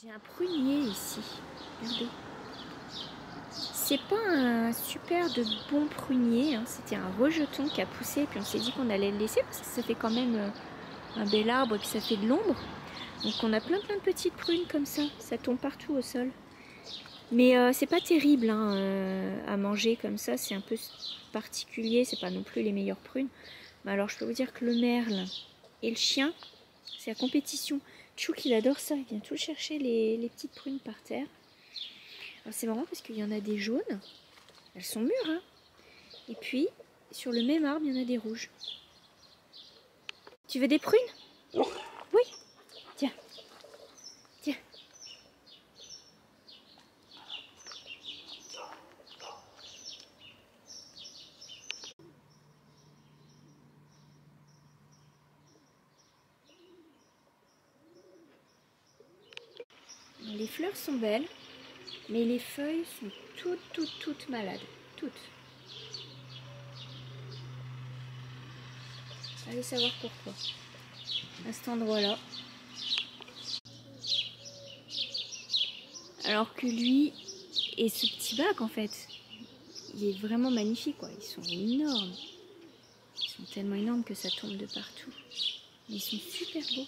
J'ai un prunier ici, regardez. C'est pas un super de bon prunier, hein. C'était un rejeton qui a poussé, puis on s'est dit qu'on allait le laisser parce que ça fait quand même un bel arbre et puis ça fait de l'ombre. Donc on a plein de petites prunes comme ça tombe partout au sol. Mais c'est pas terrible hein, à manger comme ça, c'est un peu particulier, c'est pas non plus les meilleures prunes. Mais alors je peux vous dire que le merle et le chien, c'est la compétition. Chouk il adore ça, il vient tout chercher les petites prunes par terre. C'est marrant parce qu'il y en a des jaunes, elles sont mûres hein. Et puis sur le même arbre il y en a des rouges. Tu veux des prunes? Oui, tiens, tiens. Les fleurs sont belles, mais les feuilles sont toutes malades. Toutes. Allez savoir pourquoi. À cet endroit-là. Alors que lui et ce petit bac, en fait, il est vraiment magnifique, quoi. Ils sont énormes. Ils sont tellement énormes que ça tombe de partout. Mais ils sont super beaux.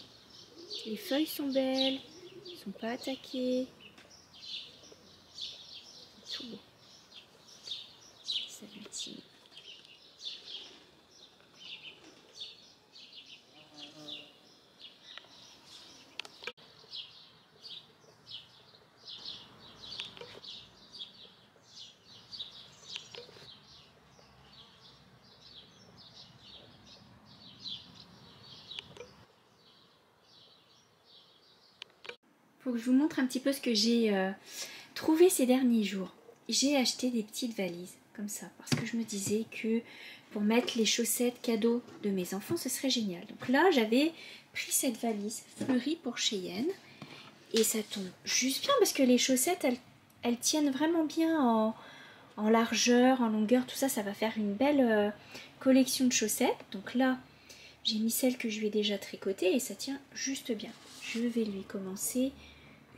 Les feuilles sont belles. Ils sont pas attaqués. C'est tout beau. Ça l'ultime. Faut que je vous montre un petit peu ce que j'ai trouvé ces derniers jours. J'ai acheté des petites valises comme ça parce que je me disais que pour mettre les chaussettes cadeaux de mes enfants ce serait génial. Donc là j'avais pris cette valise fleurie pour Cheyenne et ça tombe juste bien parce que les chaussettes elles tiennent vraiment bien en largeur, en longueur, tout ça, ça va faire une belle collection de chaussettes. Donc là j'ai mis celle que je lui ai déjà tricotée et ça tient juste bien. Je vais lui commencer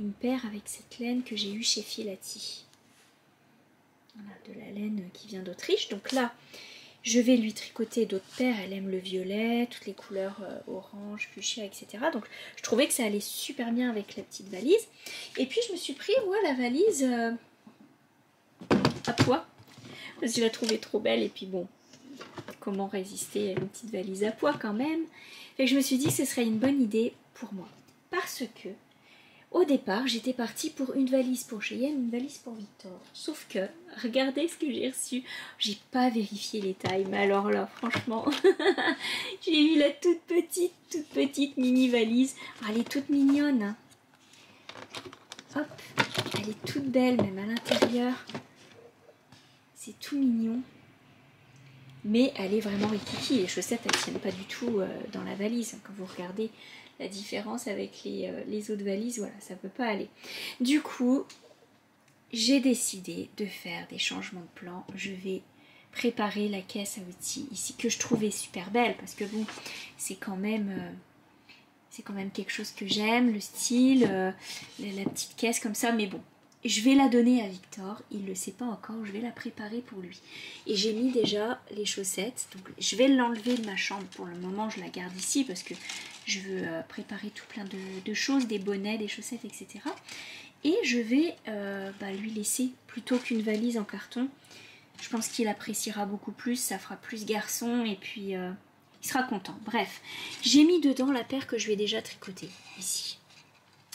une paire avec cette laine que j'ai eue chez Filati. Voilà, de la laine qui vient d'Autriche. Donc là, je vais lui tricoter d'autres paires. Elle aime le violet, toutes les couleurs orange, fuchsia, etc. Donc je trouvais que ça allait super bien avec la petite valise. Et puis je me suis pris, moi, la valise à pois. Parce que je la trouvais trop belle. Et puis bon, comment résister à une petite valise à pois quand même. Et je me suis dit que ce serait une bonne idée pour moi. Parce que au départ, j'étais partie pour une valise pour Cheyenne, une valise pour Victor. Sauf que, regardez ce que j'ai reçu. J'ai pas vérifié les tailles, mais alors là, franchement, j'ai eu la toute petite mini valise. Oh, elle est toute mignonne. Hein. Hop, elle est toute belle, même à l'intérieur. C'est tout mignon. Mais elle est vraiment rikiki. Les chaussettes, elles tiennent pas du tout dans la valise. Quand vous regardez la différence avec les autres valises, voilà, ça peut pas aller. Du coup, j'ai décidé de faire des changements de plan. Je vais préparer la caisse à outils ici, que je trouvais super belle, parce que bon, c'est quand même quelque chose que j'aime, le style, la petite caisse comme ça, mais bon. Je vais la donner à Victor, il ne le sait pas encore, je vais la préparer pour lui. Et j'ai mis déjà les chaussettes, donc je vais l'enlever de ma chambre. Pour le moment, je la garde ici parce que je veux préparer tout plein de choses, des bonnets, des chaussettes, etc. Et je vais lui laisser plutôt qu'une valise en carton. Je pense qu'il appréciera beaucoup plus, ça fera plus garçon et puis il sera content. Bref, j'ai mis dedans la paire que je vais déjà tricoter ici.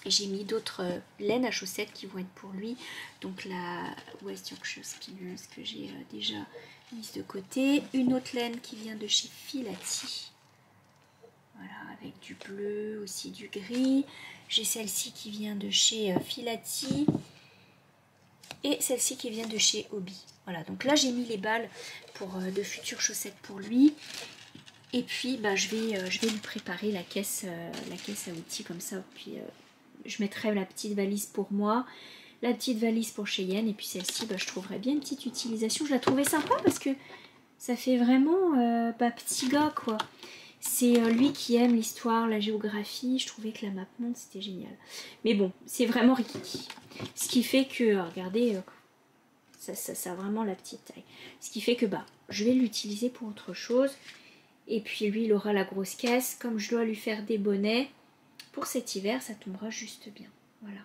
J'ai mis d'autres laines à chaussettes qui vont être pour lui. Donc la West Yorkshire Spinners que j'ai déjà mise de côté. Une autre laine qui vient de chez Filati. Voilà, avec du bleu, aussi du gris. J'ai celle-ci qui vient de chez Filati. Et celle-ci qui vient de chez Hobby. Voilà, donc là j'ai mis les balles pour de futures chaussettes pour lui. Et puis je vais lui préparer la caisse à outils comme ça. Puis je mettrai la petite valise pour moi, la petite valise pour Cheyenne, et puis celle-ci, je trouverais bien une petite utilisation. Je la trouvais sympa parce que ça fait vraiment petit gars, quoi. C'est lui qui aime l'histoire, la géographie. Je trouvais que la map monde, c'était génial. Mais bon, c'est vraiment rikiki. Ce qui fait que, regardez, ça a vraiment la petite taille. Ce qui fait que je vais l'utiliser pour autre chose. Et puis lui, il aura la grosse caisse. Comme je dois lui faire des bonnets, pour cet hiver, ça tombera juste bien. Voilà.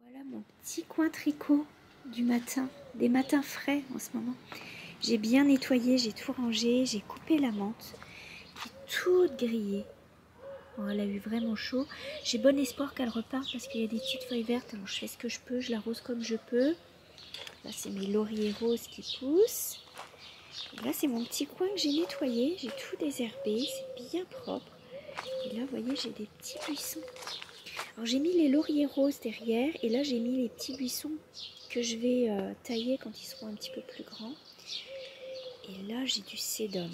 Voilà mon petit coin tricot du matin, des matins frais en ce moment. J'ai bien nettoyé, j'ai tout rangé, j'ai coupé la menthe, j'ai tout grillé. Bon, elle a eu vraiment chaud. J'ai bon espoir qu'elle reparte parce qu'il y a des petites feuilles vertes. Alors je fais ce que je peux, je l'arrose comme je peux. Là c'est mes lauriers roses qui poussent. Et là c'est mon petit coin que j'ai nettoyé. J'ai tout désherbé, c'est bien propre. Et là vous voyez j'ai des petits buissons. Alors j'ai mis les lauriers roses derrière et là j'ai mis les petits buissons que je vais tailler quand ils seront un petit peu plus grands. Et là j'ai du sédum.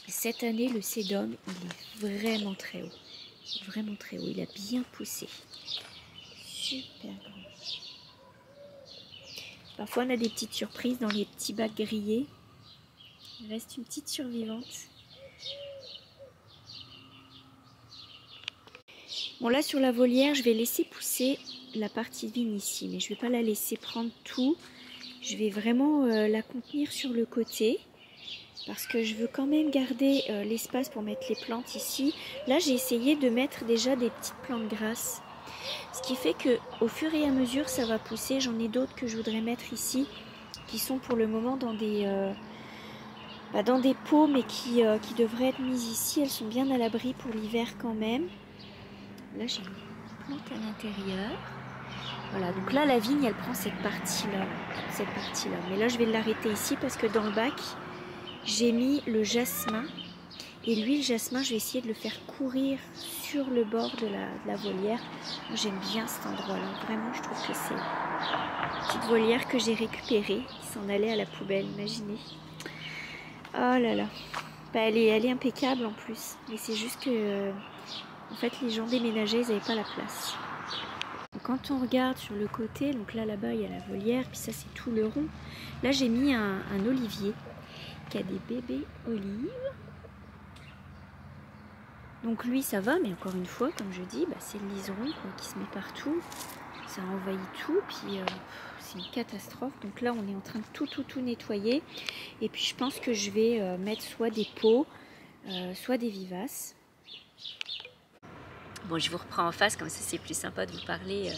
Cette année le sédum il est vraiment très haut. Vraiment très haut, il a bien poussé. Super grand. Parfois on a des petites surprises dans les petits bacs grillés. Il reste une petite survivante. Bon là sur la volière je vais laisser pousser la partie de vigne ici, mais je ne vais pas la laisser prendre tout. Je vais vraiment la contenir sur le côté parce que je veux quand même garder l'espace pour mettre les plantes ici. Là j'ai essayé de mettre déjà des petites plantes grasses. Ce qui fait que au fur et à mesure ça va pousser. J'en ai d'autres que je voudrais mettre ici qui sont pour le moment dans des pots mais qui devraient être mises ici. Elles sont bien à l'abri pour l'hiver quand même. Là j'ai une plante à l'intérieur. Voilà, donc là la vigne elle prend cette partie-là. Mais là je vais l'arrêter ici parce que dans le bac j'ai mis le jasmin. Et lui le jasmin je vais essayer de le faire courir sur le bord de la volière. J'aime bien cet endroit là, vraiment je trouve que c'est une petite volière que j'ai récupérée, qui s'en allait à la poubelle, imaginez. Oh là là, bah, elle est impeccable en plus, mais c'est juste que en fait les gens déménageaient, ils n'avaient pas la place. Donc, quand on regarde sur le côté, donc là-bas il y a la volière, puis ça c'est tout le rond. Là j'ai mis un olivier qui a des bébés olives. Donc lui ça va, mais encore une fois, comme je dis, bah, c'est le liseron quoi, qui se met partout. Ça envahit tout, puis c'est une catastrophe. Donc là on est en train de tout nettoyer. Et puis je pense que je vais mettre soit des pots, soit des vivaces. Bon, je vous reprends en face, comme ça c'est plus sympa de vous parler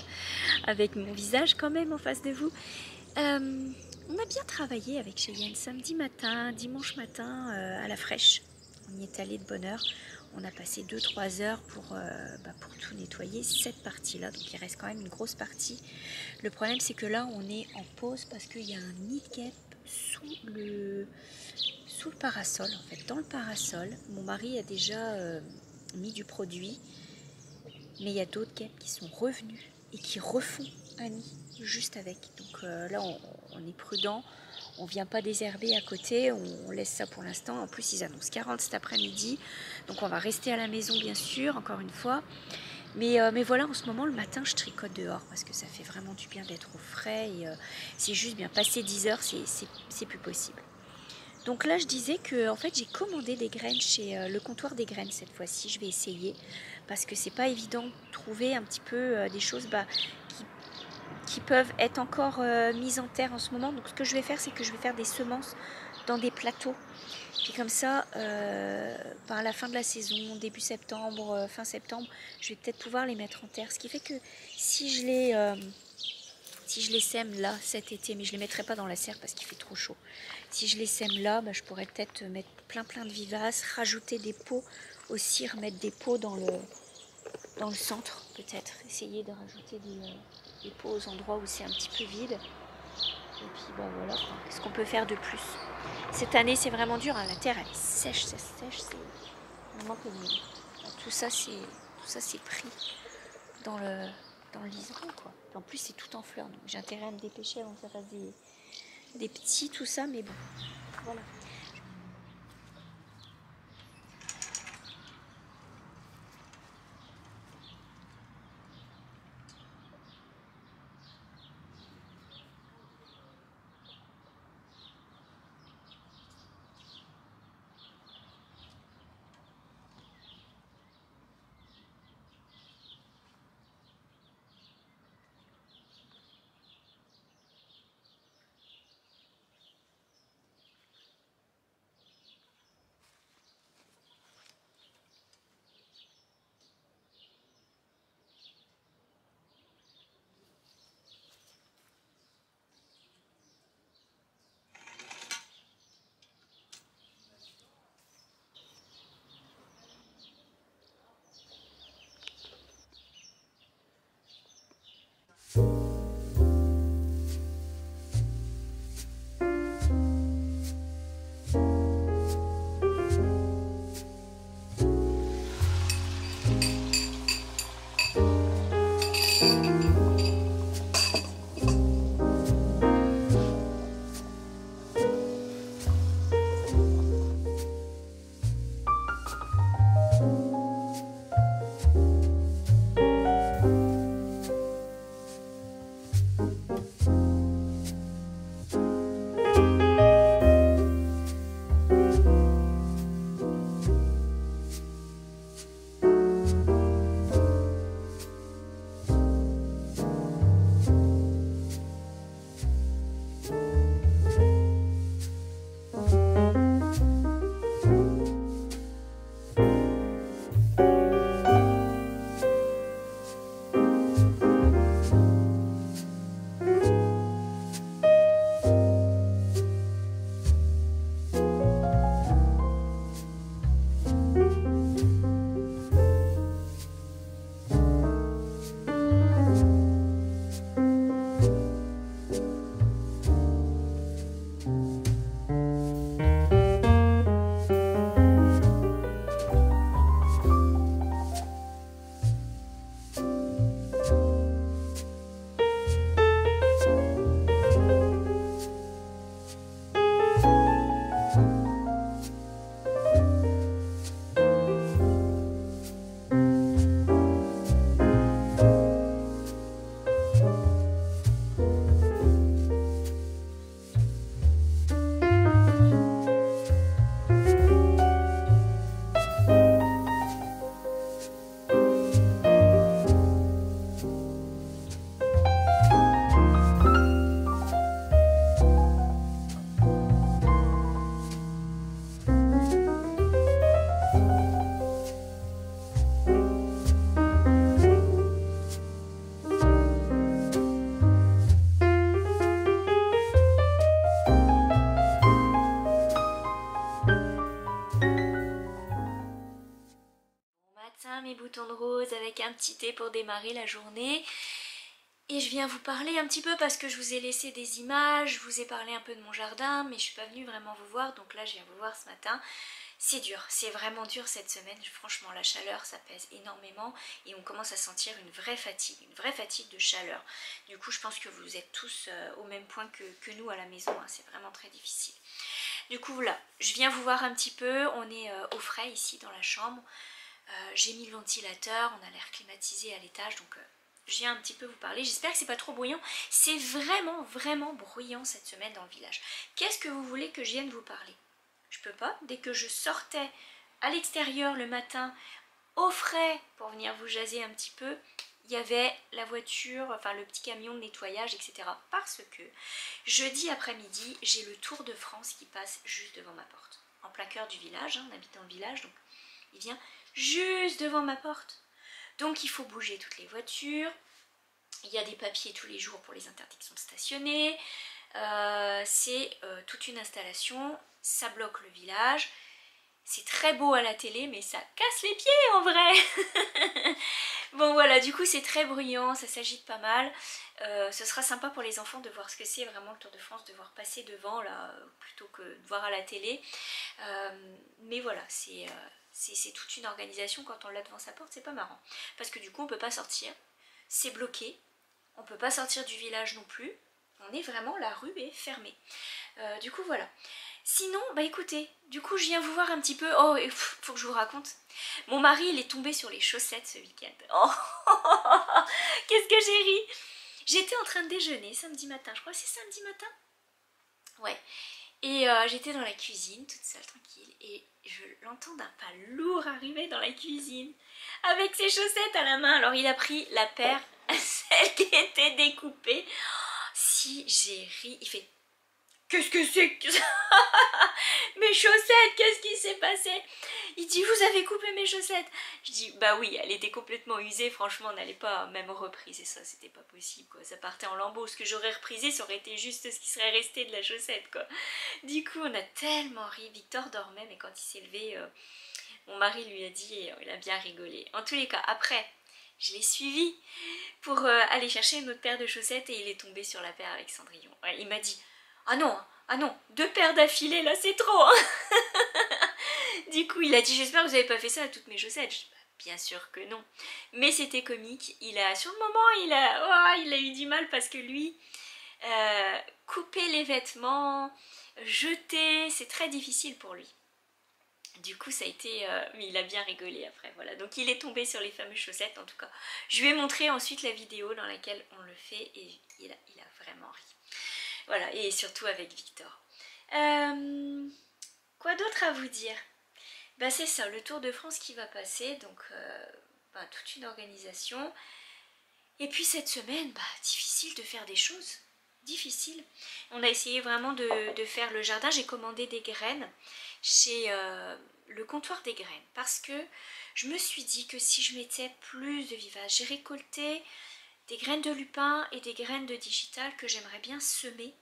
avec mon visage quand même en face de vous. On a bien travaillé avec Cheyenne samedi matin, dimanche matin à la fraîche. On y est allé de bonne heure. On a passé 2-3 heures pour tout nettoyer, cette partie-là. Donc il reste quand même une grosse partie. Le problème c'est que là on est en pause parce qu'il y a un nid de guêpe sous le parasol. En fait, dans le parasol, mon mari a déjà mis du produit. Mais il y a d'autres guêpes qui sont revenus et qui refont un nid juste avec. Donc là, on est prudent. On ne vient pas désherber à côté. On laisse ça pour l'instant. En plus, ils annoncent 40 cet après-midi. Donc on va rester à la maison, bien sûr, encore une fois. Mais voilà, en ce moment, le matin, je tricote dehors parce que ça fait vraiment du bien d'être au frais. Et c'est juste bien. Passer 10 heures, c'est plus possible. Donc là, je disais que en fait, j'ai commandé des graines chez le comptoir des graines cette fois-ci. Je vais essayer parce que c'est pas évident de trouver un petit peu des choses qui peuvent être encore mises en terre en ce moment. Donc ce que je vais faire, c'est que je vais faire des semences dans des plateaux. Puis comme ça, par la fin de la saison, début septembre, fin septembre, je vais peut-être pouvoir les mettre en terre. Ce qui fait que si je les sème là cet été, mais je ne les mettrai pas dans la serre parce qu'il fait trop chaud. Si je les sème là, je pourrais peut-être mettre plein de vivaces, rajouter des pots aussi, remettre des pots dans le centre peut-être. Essayer de rajouter des pots aux endroits où c'est un petit peu vide. Et puis voilà, qu'est-ce qu'on peut faire de plus? Cette année c'est vraiment dur, hein. La terre elle est sèche, c'est vraiment pénible. Tout ça c'est pris dans le liseron quoi. En plus c'est tout en fleurs, donc j'ai intérêt à me dépêcher avant que ça fasse des petits tout ça, mais bon, voilà. Mes boutons de rose avec un petit thé pour démarrer la journée. Et je viens vous parler un petit peu parce que je vous ai laissé des images, je vous ai parlé un peu de mon jardin, mais je suis pas venue vraiment vous voir, donc là je viens vous voir ce matin. C'est dur, c'est vraiment dur cette semaine, franchement la chaleur ça pèse énormément et on commence à sentir une vraie fatigue de chaleur. Du coup je pense que vous êtes tous au même point que nous à la maison, hein. C'est vraiment très difficile. Du coup voilà, je viens vous voir un petit peu, on est au frais ici dans la chambre. J'ai mis le ventilateur, on a l'air climatisé à l'étage, donc je viens un petit peu vous parler. J'espère que c'est pas trop bruyant. C'est vraiment bruyant cette semaine dans le village. Qu'est-ce que vous voulez que je vienne vous parler? Je peux pas. Dès que je sortais à l'extérieur le matin, au frais, pour venir vous jaser un petit peu, il y avait la voiture, enfin le petit camion de nettoyage, etc. Parce que jeudi après-midi, j'ai le Tour de France qui passe juste devant ma porte. En plein cœur du village, hein, on habite dans le village, donc il vient juste devant ma porte. Donc il faut bouger toutes les voitures. Il y a des papiers tous les jours pour les interdictions de stationner. C'est toute une installation. Ça bloque le village. C'est très beau à la télé, mais ça casse les pieds en vrai. Bon voilà, du coup c'est très bruyant, ça s'agite pas mal. Ce sera sympa pour les enfants de voir ce que c'est vraiment le Tour de France, de voir passer devant là, plutôt que de voir à la télé. Mais voilà, c'est toute une organisation. Quand on l'a devant sa porte, c'est pas marrant. Parce que du coup on peut pas sortir, c'est bloqué. On peut pas sortir du village non plus. On est vraiment, la rue est fermée. Du coup voilà. Sinon, bah écoutez, du coup je viens vous voir un petit peu. Oh, faut que je vous raconte. Mon mari il est tombé sur les chaussettes ce week-end. Oh, qu'est-ce que j'ai ri. J'étais en train de déjeuner samedi matin, je crois que c'est samedi matin. Ouais. Et j'étais dans la cuisine, toute seule, tranquille, et je l'entends d'un pas lourd arriver dans la cuisine, avec ses chaussettes à la main. Alors il a pris la paire, celle qui était découpée. Oh, si j'ai ri, il fait... Qu'est-ce que c'est que ça? Mes chaussettes, qu'est-ce qui s'est passé? Il dit, vous avez coupé mes chaussettes? Je dis, bah oui, elle était complètement usée, franchement, on n'allait pas même repriser ça, c'était pas possible, quoi. Ça partait en lambeaux, ce que j'aurais reprisé, ça aurait été juste ce qui serait resté de la chaussette, quoi. Du coup, on a tellement ri, Victor dormait, mais quand il s'est levé, mon mari lui a dit, et il a bien rigolé. En tous les cas, après, je l'ai suivi pour aller chercher une autre paire de chaussettes et il est tombé sur la paire avec Cendrillon. Ouais, il m'a dit, ah non, 2 paires d'affilée là c'est trop hein. Du coup il a dit j'espère que vous avez pas fait ça à toutes mes chaussettes. Je dis, bah, Bien sûr que non. Mais c'était comique. Sur le moment, il a eu du mal parce que lui, couper les vêtements, jeter, c'est très difficile pour lui. Du coup, ça a été... mais il a bien rigolé après, voilà. Donc il est tombé sur les fameuses chaussettes, en tout cas. Je lui ai montré ensuite la vidéo dans laquelle on le fait et il a vraiment ri. Voilà, et surtout avec Victor. Quoi d'autre à vous dire? Bah c'est ça, le Tour de France qui va passer, donc toute une organisation. Et puis cette semaine, difficile de faire des choses. Difficile. On a essayé vraiment de faire le jardin. J'ai commandé des graines chez le comptoir des graines. Parce que je me suis dit que si je mettais plus de vivaces, j'ai récolté des graines de lupin et des graines de digital que j'aimerais bien semer.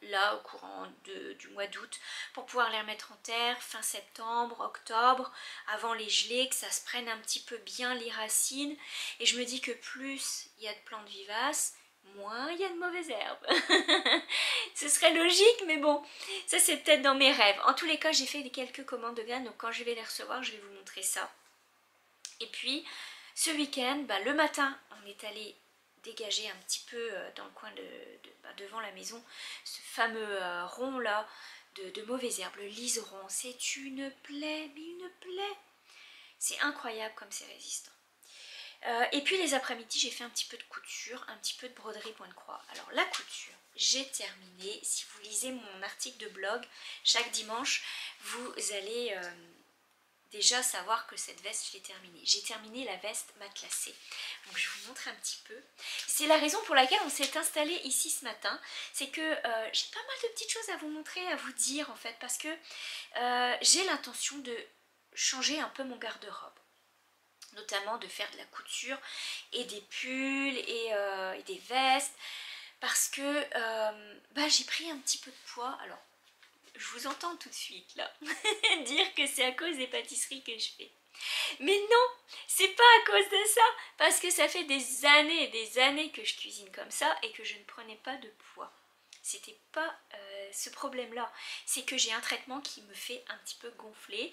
Là au courant du mois d'août pour pouvoir les remettre en terre fin septembre, octobre, avant les gelées, que ça se prenne un petit peu bien les racines. Et je me dis que plus il y a de plantes vivaces, moins il y a de mauvaises herbes. Ce serait logique, mais bon, ça c'est peut-être dans mes rêves. En tous les cas, j'ai fait quelques commandes de graines, donc quand je vais les recevoir, je vais vous montrer ça. Et puis ce week-end, le matin, on est allé dégager un petit peu dans le coin devant la maison ce fameux rond là de mauvaises herbes, le liseron. C'est une plaie, mais une plaie. C'est incroyable comme c'est résistant. Et puis les après-midi, j'ai fait un petit peu de couture, un petit peu de broderie point de croix. Alors la couture, j'ai terminé. Si vous lisez mon article de blog, chaque dimanche, vous allez déjà savoir que cette veste, je l'ai terminée. J'ai terminé la veste matelassée. Donc je vous montre un petit peu. C'est la raison pour laquelle on s'est installé ici ce matin. C'est que j'ai pas mal de petites choses à vous montrer, à vous dire en fait. Parce que j'ai l'intention de changer un peu mon garde-robe. Notamment de faire de la couture et des pulls et des vestes. Parce que j'ai pris un petit peu de poids. Alors, je vous entends tout de suite là dire que c'est à cause des pâtisseries que je fais. Mais non, c'est pas à cause de ça, parce que ça fait des années et des années que je cuisine comme ça et que je ne prenais pas de poids. C'était pas ce problème-là, c'est que j'ai un traitement qui me fait un petit peu gonfler.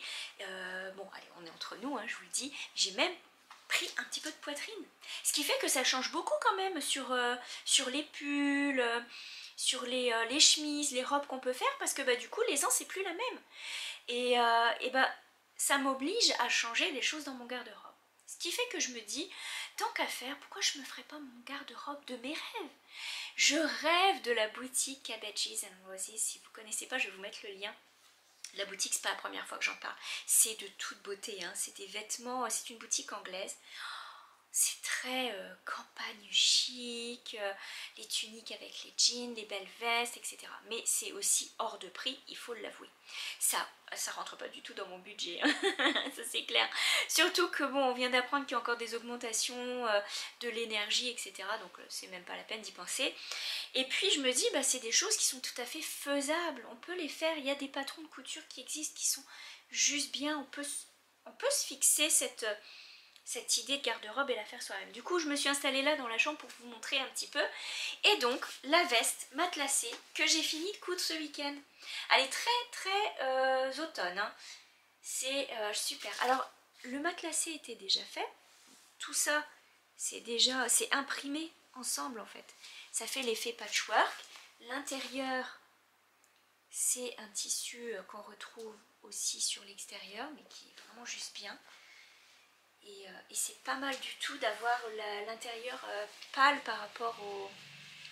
Bon, allez, on est entre nous, hein, je vous le dis, j'ai même pris un petit peu de poitrine. Ce qui fait que ça change beaucoup quand même sur les pulls, sur les chemises, les robes qu'on peut faire, parce que du coup les ans c'est plus la même. Et ça m'oblige à changer des choses dans mon garde-robe. Ce qui fait que je me dis, tant qu'à faire, pourquoi je ne me ferais pas mon garde-robe de mes rêves? Je rêve de la boutique Cabbages and Roses. Si vous ne connaissez pas, je vais vous mettre le lien. La boutique, c'est pas la première fois que j'en parle. C'est de toute beauté, hein. C'est des vêtements, c'est une boutique anglaise. C'est très campagne chic, les tuniques avec les jeans, les belles vestes, etc. Mais c'est aussi hors de prix, il faut l'avouer. Ça rentre pas du tout dans mon budget, hein. Ça c'est clair. Surtout que bon, on vient d'apprendre qu'il y a encore des augmentations de l'énergie, etc. Donc c'est même pas la peine d'y penser. Et puis je me dis, c'est des choses qui sont tout à fait faisables. On peut les faire, il y a des patrons de couture qui existent, qui sont juste bien. On peut se fixer cette idée de garde-robe et la faire soi-même. Du coup, je me suis installée là dans la chambre pour vous montrer un petit peu. Et donc, la veste matelassée que j'ai fini de coudre ce week-end. Elle est très très automne, hein. C'est super. Alors, le matelassé était déjà fait. Tout ça, c'est imprimé ensemble en fait. Ça fait l'effet patchwork. L'intérieur, c'est un tissu qu'on retrouve aussi sur l'extérieur, mais qui est vraiment juste bien. Et c'est pas mal du tout d'avoir l'intérieur pâle par rapport au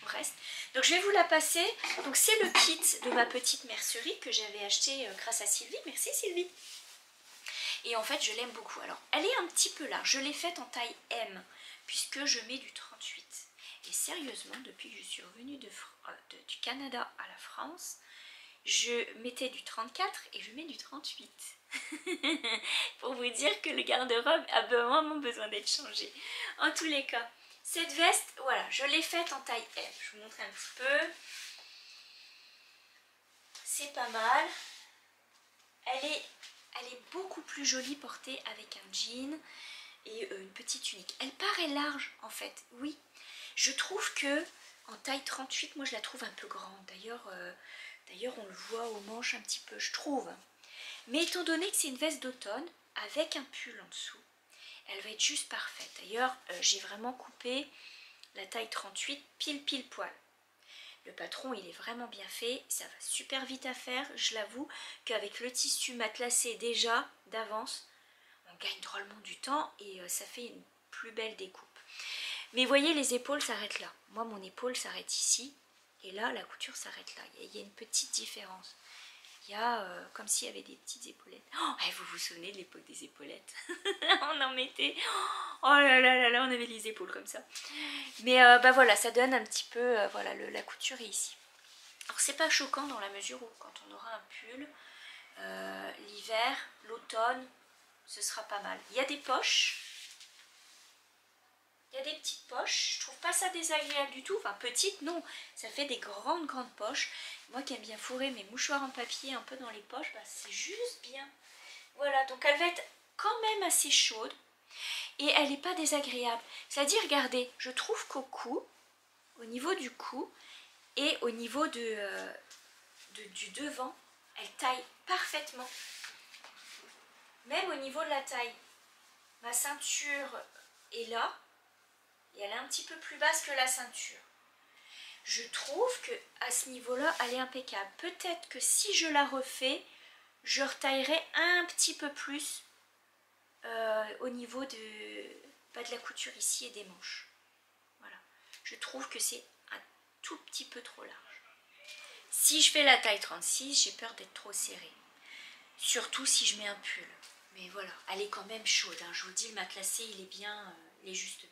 reste. Donc je vais vous la passer. Donc c'est le kit de ma petite mercerie que j'avais acheté grâce à Sylvie. Merci Sylvie. Et en fait je l'aime beaucoup. Alors elle est un petit peu large. Je l'ai faite en taille M puisque je mets du 38. Et sérieusement, depuis que je suis revenue du Canada à la France, je mettais du 34 et je mets du 38. Pour vous dire que le garde-robe a vraiment besoin d'être changé. En tous les cas, cette veste, voilà, je l'ai faite en taille M. Je vous montre un petit peu. C'est pas mal. Elle est beaucoup plus jolie portée avec un jean et une petite tunique. Elle paraît large en fait, oui. Je trouve que en taille 38, moi je la trouve un peu grande. D'ailleurs on le voit aux manches un petit peu, je trouve. Mais étant donné que c'est une veste d'automne, avec un pull en dessous, elle va être juste parfaite. D'ailleurs, j'ai vraiment coupé la taille 38 pile poil. Le patron, il est vraiment bien fait, ça va super vite à faire. Je l'avoue qu'avec le tissu matelassé déjà d'avance, on gagne drôlement du temps et ça fait une plus belle découpe. Mais vous voyez, les épaules s'arrêtent là. Moi, mon épaule s'arrête ici et là, la couture s'arrête là. Il y a une petite différence. Il y a comme s'il y avait des petites épaulettes. Oh, vous vous souvenez de l'époque des épaulettes? On en mettait. Oh là, on avait les épaules comme ça. Mais bah voilà, ça donne un petit peu. Voilà, la couture est ici. Alors c'est pas choquant dans la mesure où quand on aura un pull, l'hiver, l'automne, ce sera pas mal. Il y a des poches. Il y a des petites poches, je trouve pas ça désagréable du tout, enfin petites non, ça fait des grandes poches. Moi qui aime bien fourrer mes mouchoirs en papier un peu dans les poches, bah, c'est juste bien. Voilà, donc elle va être quand même assez chaude et elle n'est pas désagréable. C'est-à-dire, regardez, je trouve qu'au cou, au niveau du cou et au niveau du devant, elle taille parfaitement. Même au niveau de la taille, ma ceinture est là. Et elle est un petit peu plus basse que la ceinture. Je trouve que à ce niveau-là, elle est impeccable. Peut-être que si je la refais, je retaillerai un petit peu plus au niveau de la couture ici et des manches. Voilà. Je trouve que c'est un tout petit peu trop large. Si je fais la taille 36, j'ai peur d'être trop serrée. Surtout si je mets un pull. Mais voilà, elle est quand même chaude. Hein. Je vous le dis, le matelassé, il est bien, il est juste bien.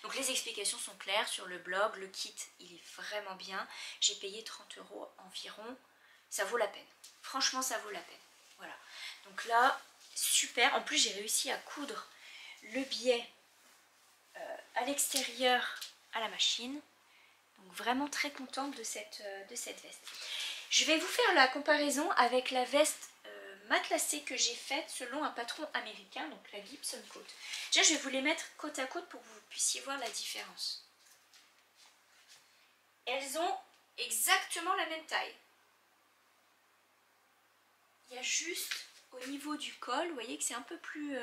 Donc les explications sont claires sur le blog, le kit il est vraiment bien, j'ai payé 30 € environ, ça vaut la peine, franchement ça vaut la peine, voilà. Donc là, super, en plus j'ai réussi à coudre le biais à l'extérieur à la machine, donc vraiment très contente de cette veste. Je vais vous faire la comparaison avec la veste matelassée que j'ai faite selon un patron américain, donc la Gibson Coat. Déjà je vais vous les mettre côte à côte pour que vous puissiez voir la différence. Elles ont exactement la même taille. Il y a juste au niveau du col, vous voyez que c'est un peu plus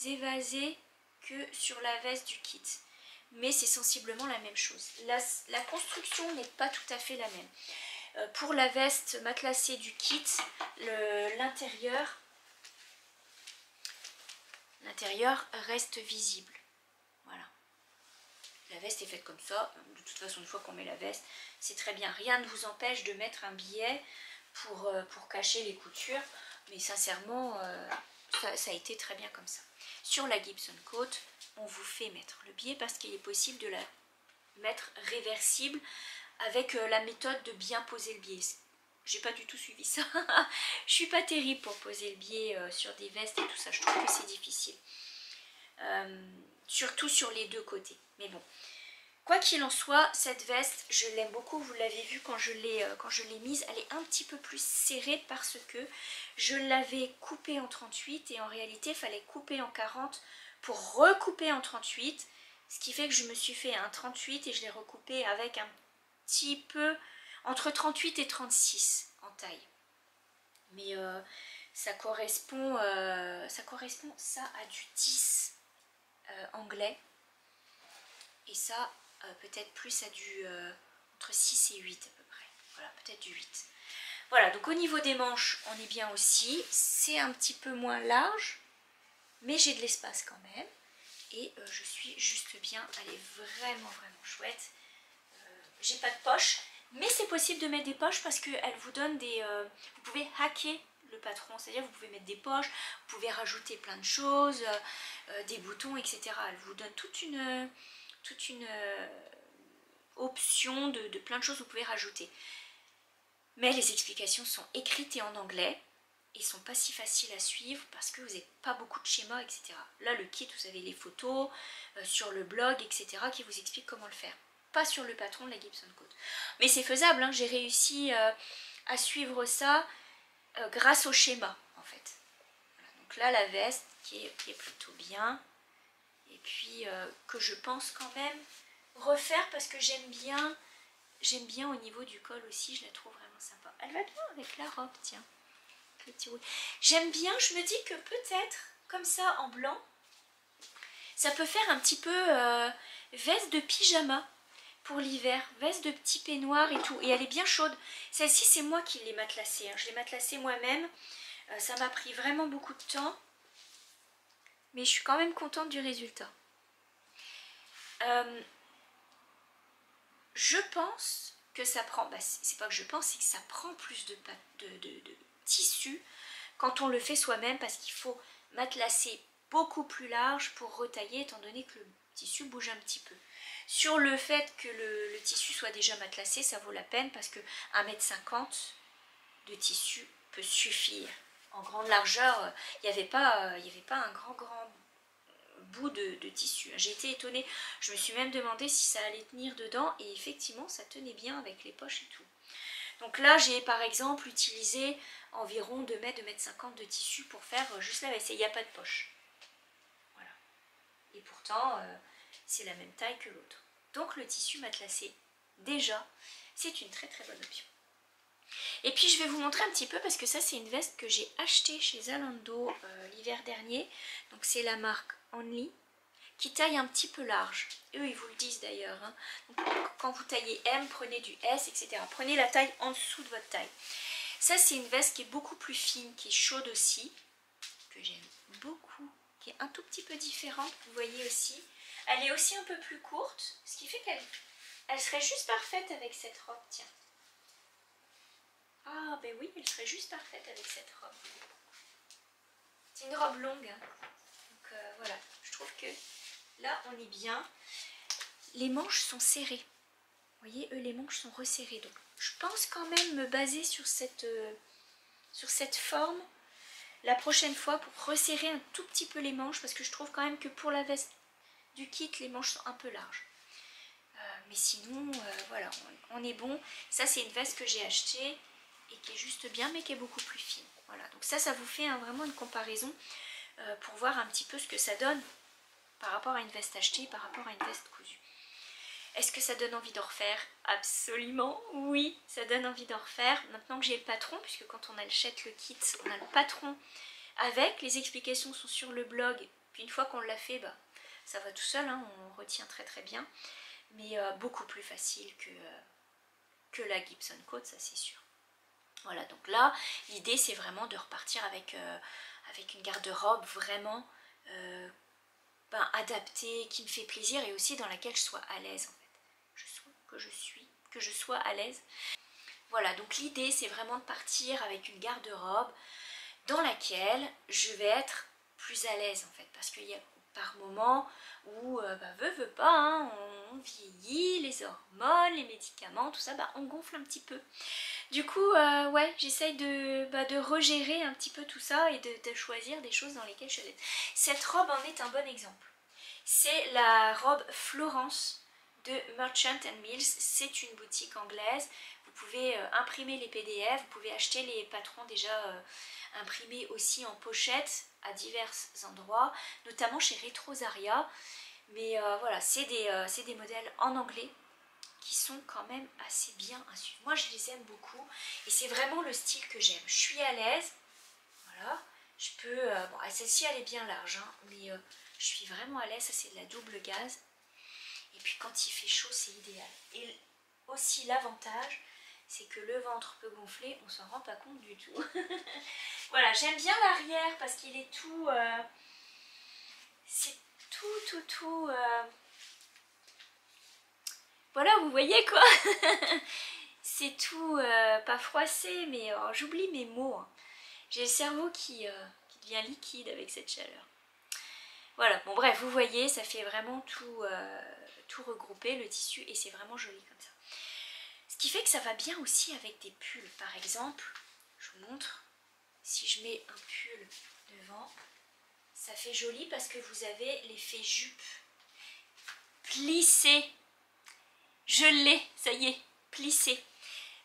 évasé que sur la veste du kit. Mais c'est sensiblement la même chose. La construction n'est pas tout à fait la même. Pour la veste matelassée du kit, l'intérieur reste visible. Voilà. La veste est faite comme ça. De toute façon, une fois qu'on met la veste, c'est très bien. Rien ne vous empêche de mettre un billet pour cacher les coutures. Mais sincèrement, ça a été très bien comme ça. Sur la Gibson Coat, on vous fait mettre le billet parce qu'il est possible de la mettre réversible avec la méthode de bien poser le biais. J'ai pas du tout suivi ça. Je suis pas terrible pour poser le biais sur des vestes et tout ça. Je trouve que c'est difficile. Surtout sur les deux côtés. Mais bon. Quoi qu'il en soit, cette veste, je l'aime beaucoup. Vous l'avez vu quand je l'ai mise. Elle est un petit peu plus serrée parce que je l'avais coupée en 38 et en réalité, il fallait couper en 40 pour recouper en 38. Ce qui fait que je me suis fait un 38 et je l'ai recoupé avec un petit peu entre 38 et 36 en taille. Mais ça correspond ça à du 10 anglais. Et ça peut-être plus à du entre 6 et 8 à peu près. Voilà, peut-être du 8. Voilà, donc au niveau des manches, on est bien aussi. C'est un petit peu moins large, mais j'ai de l'espace quand même. Et je suis juste bien. Elle est vraiment chouette. J'ai pas de poche, mais c'est possible de mettre des poches parce qu'elle vous donne des... vous pouvez hacker le patron, c'est-à-dire vous pouvez mettre des poches, vous pouvez rajouter plein de choses, des boutons, etc. Elle vous donne toute une option de plein de choses que vous pouvez rajouter. Mais les explications sont écrites et en anglais et sont pas si faciles à suivre parce que vous n'avez pas beaucoup de schémas, etc. Là, le kit, vous avez les photos sur le blog, etc. qui vous expliquent comment le faire. Pas sur le patron de la Gibson Coat. Mais c'est faisable, hein. J'ai réussi à suivre ça grâce au schéma, en fait. Voilà. Donc là, la veste qui est plutôt bien. Et puis que je pense quand même refaire parce que j'aime bien au niveau du col aussi, je la trouve vraiment sympa. Elle va bien avec la robe, tiens. J'aime bien, je me dis que peut-être comme ça en blanc. Ça peut faire un petit peu veste de pyjama pour l'hiver, veste de petit peignoir et tout. Et elle est bien chaude. Celle-ci, c'est moi qui l'ai matelassée, hein. Je l'ai matelassée moi-même. Ça m'a pris vraiment beaucoup de temps. Mais je suis quand même contente du résultat. Je pense que ça prend, c'est pas que je pense, c'est que ça prend plus de tissu quand on le fait soi-même, parce qu'il faut matelasser beaucoup plus large pour retailler, étant donné que le tissu bouge un petit peu. Sur le fait que le tissu soit déjà matelassé, ça vaut la peine, parce que 1,50 m de tissu peut suffire. En grande largeur, il n'y avait pas un grand bout de tissu. J'ai été étonnée, je me suis même demandé si ça allait tenir dedans, et effectivement ça tenait bien avec les poches et tout. Donc là j'ai par exemple utilisé environ 2 m, 2,50 m de tissu pour faire juste la vaisselle. Il n'y a pas de poche. Voilà. Et pourtant c'est la même taille que l'autre. Donc le tissu matelassé, déjà, c'est une très très bonne option. Et puis je vais vous montrer un petit peu, parce que ça c'est une veste que j'ai achetée chez Zalando l'hiver dernier. Donc c'est la marque Only, qui taille un petit peu large. Eux ils vous le disent d'ailleurs, hein. Quand vous taillez M, prenez du S, etc. Prenez la taille en dessous de votre taille. Ça c'est une veste qui est beaucoup plus fine, qui est chaude aussi, que j'aime beaucoup, qui est un tout petit peu différente, vous voyez aussi. Elle est aussi un peu plus courte, ce qui fait qu'elle serait juste parfaite avec cette robe, tiens. Ah ben oui, elle serait juste parfaite avec cette robe. C'est une robe longue, hein. Donc voilà, je trouve que là on est bien. Les manches sont serrées. Vous voyez, eux les manches sont resserrées. Donc je pense quand même me baser sur cette forme la prochaine fois pour resserrer un tout petit peu les manches, parce que je trouve quand même que pour la veste du kit, les manches sont un peu larges. Mais sinon, voilà, on est bon. Ça c'est une veste que j'ai achetée et qui est juste bien, mais qui est beaucoup plus fine. Voilà, donc ça vous fait vraiment une comparaison pour voir un petit peu ce que ça donne par rapport à une veste achetée, par rapport à une veste cousue. Est-ce que ça donne envie d'en refaire? Absolument, oui, ça donne envie d'en refaire. Maintenant que j'ai le patron, puisque quand on achète le kit, on a le patron avec, les explications sont sur le blog. Puis une fois qu'on l'a fait, ça va tout seul, hein, on retient très très bien. Mais beaucoup plus facile que la Gibson Coat, ça c'est sûr. Voilà, donc là, l'idée c'est vraiment de repartir avec une garde-robe vraiment adaptée, qui me fait plaisir, et aussi dans laquelle je sois à l'aise en fait. Que je sois à l'aise. Voilà, donc l'idée c'est vraiment de partir avec une garde-robe dans laquelle je vais être plus à l'aise en fait, parce qu'il y a par moments où veut pas, hein, on vieillit, les hormones, les médicaments, tout ça, on gonfle un petit peu. Du coup, ouais, j'essaye de regérer un petit peu tout ça et de choisir des choses dans lesquelles je suis à l'aise. Cette robe en est un bon exemple. C'est la robe Florence de Merchant & Mills. C'est une boutique anglaise. Vous pouvez imprimer les PDF, vous pouvez acheter les patrons déjà imprimés aussi en pochette à divers endroits, notamment chez Retrosaria. Mais voilà, c'est des modèles en anglais qui sont quand même assez bien à suivre. Moi je les aime beaucoup et c'est vraiment le style que j'aime. Je suis à l'aise, voilà, je peux, bon celle-ci elle est bien large, hein, mais je suis vraiment à l'aise. Ça c'est de la double gaze, et puis quand il fait chaud c'est idéal. Et aussi l'avantage c'est que le ventre peut gonfler, on s'en rend pas compte du tout. Voilà, j'aime bien l'arrière parce qu'il est tout, c'est tout, voilà, vous voyez quoi. C'est tout, pas froissé, mais j'oublie mes mots, hein. J'ai le cerveau qui devient liquide avec cette chaleur. Voilà, bon bref, vous voyez, ça fait vraiment tout regrouper le tissu, et c'est vraiment joli comme ça. Ce qui fait que ça va bien aussi avec des pulls. Par exemple, je vous montre, si je mets un pull devant, ça fait joli parce que vous avez l'effet jupe plissé. Je l'ai, ça y est, plissé.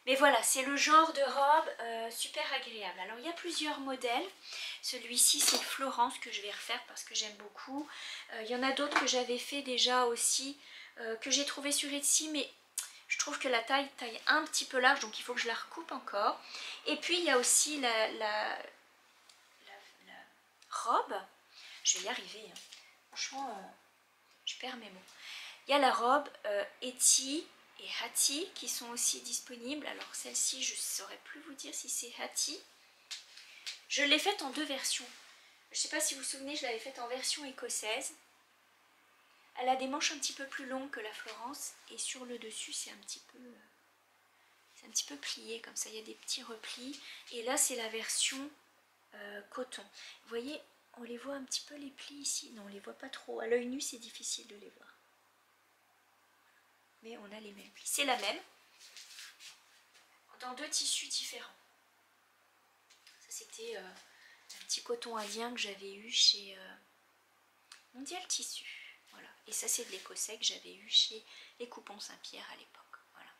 Mais voilà, c'est le genre de robe super agréable. Alors il y a plusieurs modèles. Celui-ci c'est Florence que je vais refaire parce que j'aime beaucoup. Il y en a d'autres que j'avais fait déjà aussi, que j'ai trouvé sur Etsy, mais je trouve que la taille un petit peu large, donc il faut que je la recoupe encore. Et puis il y a aussi la robe je vais y arriver. Hein. Franchement, je perds mes mots. Il y a la robe Eti et Hati qui sont aussi disponibles. Alors celle-ci, je ne saurais plus vous dire si c'est Hati. Je l'ai faite en 2 versions. Je ne sais pas si vous vous souvenez, je l'avais faite en version écossaise. Elle a des manches un petit peu plus longues que la Florence. Et sur le dessus, c'est un petit peu plié comme ça. Il y a des petits replis. Et là, c'est la version coton. Vous voyez, on les voit un petit peu les plis ici. Non, on les voit pas trop. À l'œil nu, c'est difficile de les voir. Mais on a les mêmes plis. C'est la même, dans 2 tissus différents. Ça, c'était un petit coton indien que j'avais eu chez Mondial Tissu. Voilà. Et ça, c'est de l'écossais que j'avais eu chez les Coupons Saint-Pierre à l'époque. Voilà.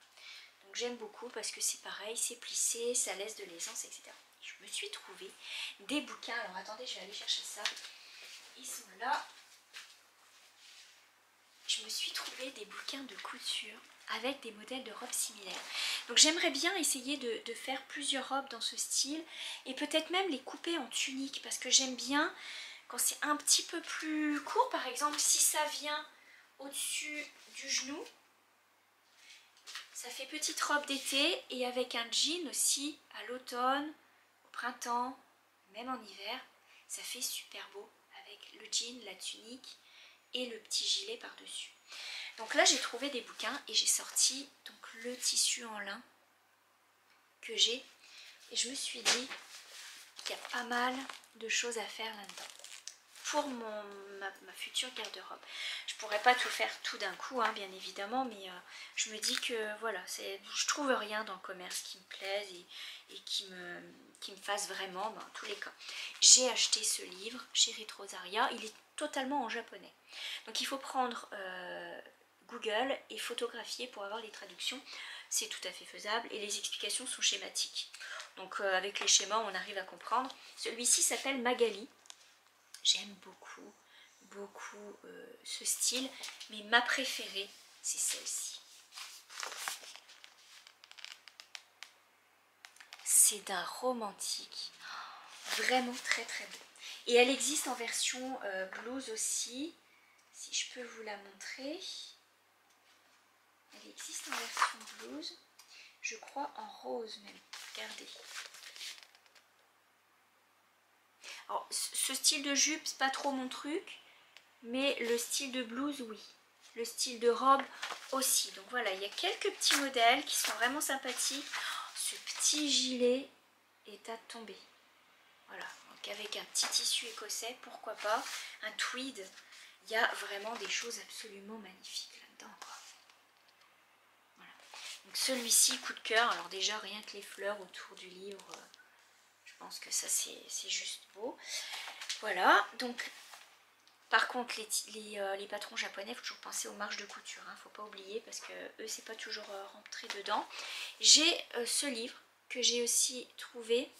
Donc j'aime beaucoup parce que c'est pareil, c'est plissé, ça laisse de l'aisance, etc. Je me suis trouvé des bouquins. Alors attendez, je vais aller chercher ça. Ils sont là. Je me suis trouvé des bouquins de couture avec des modèles de robes similaires. Donc j'aimerais bien essayer de faire plusieurs robes dans ce style et peut-être même les couper en tunique parce que j'aime bien quand c'est un petit peu plus court. Par exemple, si ça vient au-dessus du genou, ça fait petite robe d'été et avec un jean aussi à l'automne, au printemps, même en hiver, ça fait super beau avec le jean, la tunique et le petit gilet par-dessus. Donc là j'ai trouvé des bouquins et j'ai sorti donc le tissu en lin que j'ai et je me suis dit qu'il y a pas mal de choses à faire là-dedans pour ma future garde-robe. Je pourrais pas tout faire tout d'un coup hein, bien évidemment, mais je me dis que voilà, je trouve rien dans le commerce qui me plaise et qui me fasse vraiment, en tous les cas. J'ai acheté ce livre chez Retrosaria, il est totalement en japonais. Donc il faut prendre Google et photographier pour avoir les traductions. C'est tout à fait faisable et les explications sont schématiques. Donc avec les schémas on arrive à comprendre. Celui-ci s'appelle Magali. J'aime beaucoup, beaucoup ce style, mais ma préférée c'est celle-ci. C'est d'un romantique, vraiment très très beau. Et elle existe en version blouse aussi, si je peux vous la montrer. Elle existe en version blouse, je crois en rose même, regardez. Alors, ce style de jupe, c'est pas trop mon truc, mais le style de blouse, oui. Le style de robe aussi. Donc voilà, il y a quelques petits modèles qui sont vraiment sympathiques. Ce petit gilet est à tomber. Voilà, donc avec un petit tissu écossais, pourquoi pas. Un tweed, il y a vraiment des choses absolument magnifiques là-dedans, quoi. Voilà. Donc celui-ci, coup de cœur. Alors déjà, rien que les fleurs autour du livre... Je pense que ça c'est juste beau. Voilà, donc par contre les patrons japonais, il faut toujours penser aux marges de couture, hein, faut pas oublier parce que eux c'est pas toujours rentré dedans. J'ai ce livre que j'ai aussi trouvé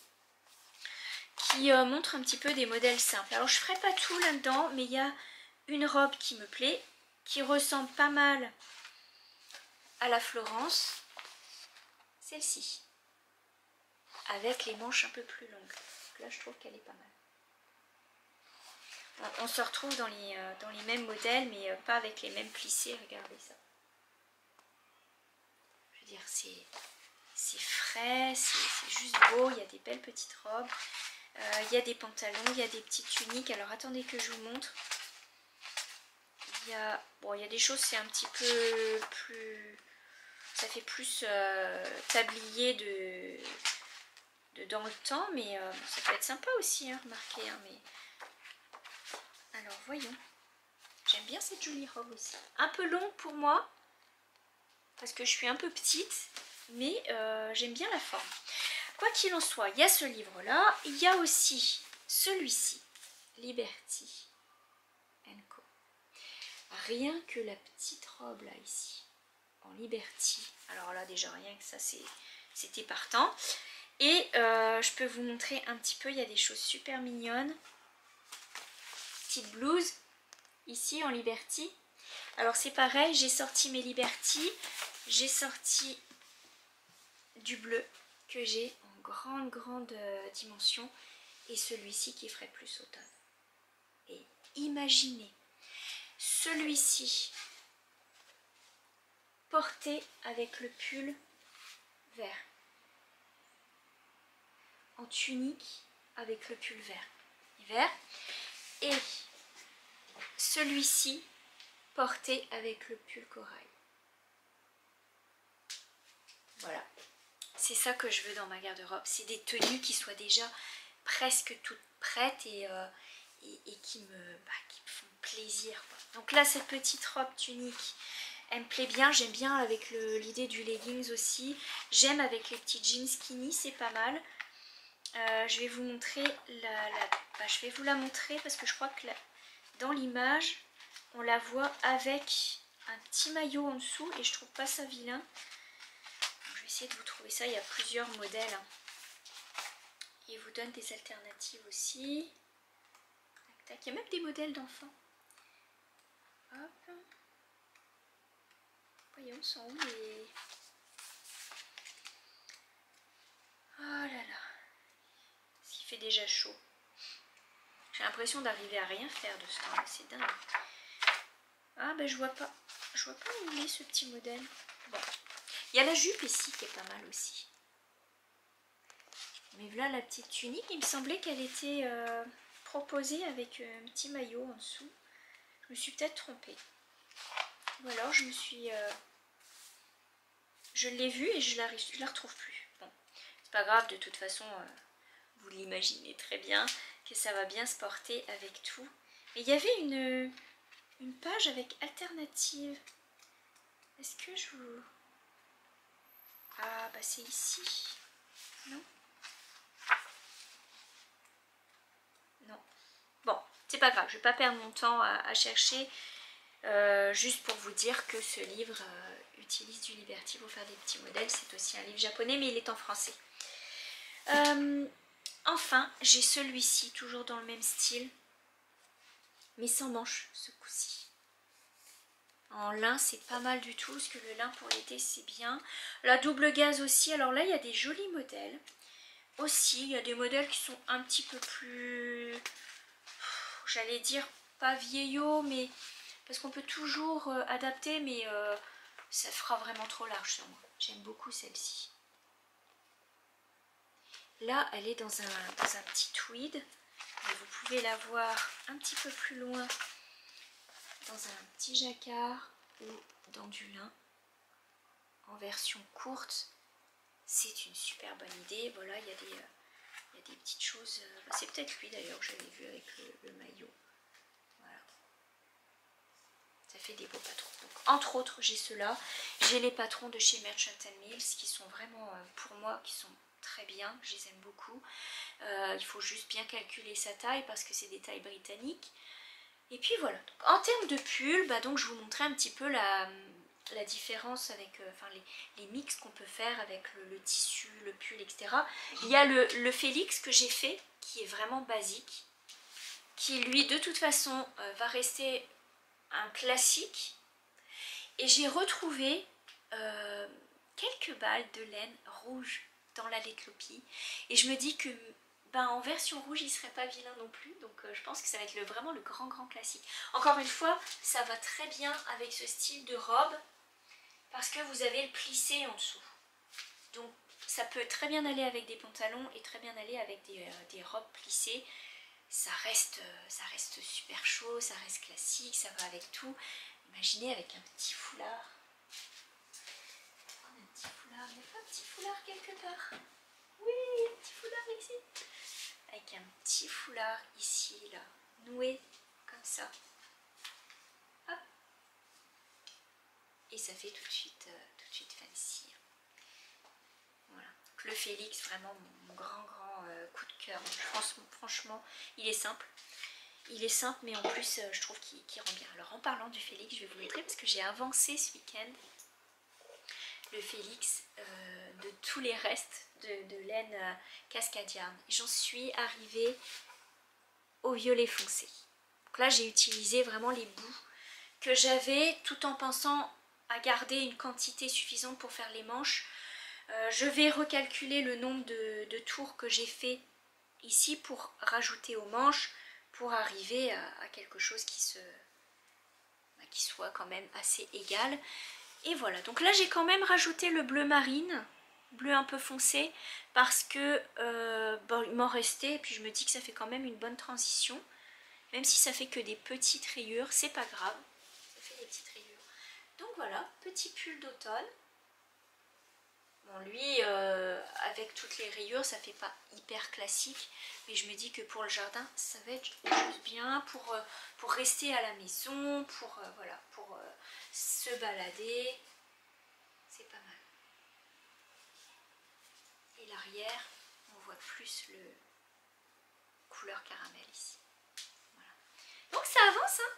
qui montre un petit peu des modèles simples. Alors je ferai pas tout là-dedans, mais il y a une robe qui me plaît, qui ressemble pas mal à la Florence, celle-ci. Avec les manches un peu plus longues. Là je trouve qu'elle est pas mal. On se retrouve dans les mêmes modèles mais pas avec les mêmes plissés, regardez ça. Je veux dire c'est frais, c'est juste beau, il y a des belles petites robes, il y a des pantalons, il y a des petites tuniques. Alors attendez que je vous montre. Il y a des choses, c'est un petit peu plus... Ça fait plus tablier dans le temps, mais ça peut être sympa aussi, hein, remarquez. Hein, mais... Alors voyons, j'aime bien cette jolie robe aussi. Un peu longue pour moi, parce que je suis un peu petite, mais j'aime bien la forme. Quoi qu'il en soit, il y a ce livre-là, il y a aussi celui-ci, Liberty & Co. Rien que la petite robe là, ici, en Liberty. Alors là, déjà, rien que ça, c'était partant. Et je peux vous montrer un petit peu, il y a des choses super mignonnes. Petite blouse, ici en Liberty. Alors c'est pareil, j'ai sorti mes Liberty, j'ai sorti du bleu que j'ai en grande dimension et celui-ci qui ferait plus automne. Et imaginez celui-ci porté avec le pull vert, en tunique avec le pull vert, et celui-ci porté avec le pull corail. Voilà, c'est ça que je veux dans ma garde-robe, c'est des tenues qui soient déjà presque toutes prêtes et qui me font plaisir, quoi. Donc là, cette petite robe tunique, elle me plaît bien, j'aime bien avec l'idée du leggings aussi, j'aime avec les petits jeans skinny, c'est pas mal. Je vais vous montrer je vais vous la montrer parce que je crois que dans l'image on la voit avec un petit maillot en dessous et je trouve pas ça vilain. Donc, je vais essayer de vous trouver ça, il y a plusieurs modèles, hein. Il vous donne des alternatives aussi. Tac, tac. Il y a même des modèles d'enfants. Hop. Voyons, sont où les... Oh là là. Il fait déjà chaud. J'ai l'impression d'arriver à rien faire de ce temps-là, c'est dingue. Ah ben je vois pas où il est ce petit modèle. Bon. Il y a la jupe ici qui est pas mal aussi. Mais voilà la petite tunique, il me semblait qu'elle était proposée avec un petit maillot en dessous. Je me suis peut-être trompée. Ou alors je me suis... je l'ai vue et je la retrouve plus. Bon, c'est pas grave, de toute façon, vous l'imaginez très bien que ça va bien se porter avec tout. Mais il y avait une page avec alternative. Est-ce que je vous... Ah bah c'est ici. Non? Non. Bon, c'est pas grave, je vais pas perdre mon temps à chercher. Juste pour vous dire que ce livre utilise du Liberty pour faire des petits modèles. C'est aussi un livre japonais mais il est en français. Enfin, j'ai celui-ci, toujours dans le même style, mais sans manches ce coup-ci. En lin, c'est pas mal du tout, parce que le lin pour l'été, c'est bien. La double gaze aussi, alors là, il y a des jolis modèles. Aussi, il y a des modèles qui sont un petit peu plus... J'allais dire, pas vieillots, mais... Parce qu'on peut toujours adapter, mais ça fera vraiment trop large sur moi. J'aime beaucoup celle-ci. Là, elle est dans un petit tweed. Et vous pouvez la voir un petit peu plus loin dans un petit jacquard ou dans du lin. En version courte, c'est une super bonne idée. Voilà, il y a des petites choses. C'est peut-être lui d'ailleurs que j'avais vu avec le maillot. Voilà. Ça fait des beaux patrons. Donc, entre autres, j'ai ceux-là. J'ai les patrons de chez Merchant & Mills qui sont vraiment, pour moi, qui sont très bien, je les aime beaucoup. Il faut juste bien calculer sa taille parce que c'est des tailles britanniques. Et puis voilà, donc, en termes de pull, donc je vous montrais un petit peu la différence avec les mix qu'on peut faire avec le tissu, le pull, etc. Il y a le Félix que j'ai fait, qui est vraiment basique, qui lui de toute façon va rester un classique. Et j'ai retrouvé quelques balles de laine rouge dans la Letlopi et je me dis que en version rouge il serait pas vilain non plus, donc je pense que ça va être vraiment le grand classique. Encore une fois, ça va très bien avec ce style de robe parce que vous avez le plissé en dessous, donc ça peut très bien aller avec des pantalons et très bien aller avec des robes plissées. Ça reste super chaud, ça reste classique, ça va avec tout. Imaginez avec un petit foulard. Il n'y a pas un petit foulard quelque part? Oui, un petit foulard ici. Avec un petit foulard ici, là, noué, comme ça. Hop. Et ça fait tout de suite fancy. Voilà. Donc, le Félix, vraiment mon grand coup de cœur. Franchement, il est simple. Il est simple, mais en plus, je trouve qu'il rend bien. Alors, en parlant du Félix, je vais vous montrer parce que j'ai avancé ce week-end le Félix de tous les restes de laine cascadiane. J'en suis arrivée au violet foncé. Donc là j'ai utilisé vraiment les bouts que j'avais tout en pensant à garder une quantité suffisante pour faire les manches. Je vais recalculer le nombre de tours que j'ai fait ici pour rajouter aux manches, pour arriver à quelque chose qui soit quand même assez égal. Et voilà, donc là j'ai quand même rajouté le bleu marine, bleu un peu foncé, parce que bon, il m'en restait, et puis je me dis que ça fait quand même une bonne transition. Même si ça fait que des petites rayures, c'est pas grave, ça fait des petites rayures. Donc voilà, petit pull d'automne. Bon, lui, avec toutes les rayures, ça fait pas hyper classique, mais je me dis que pour le jardin, ça va être juste bien pour rester à la maison, voilà, pour se balader. C'est pas mal. Et l'arrière, on voit plus le couleur caramel ici. Voilà. Donc ça avance, hein,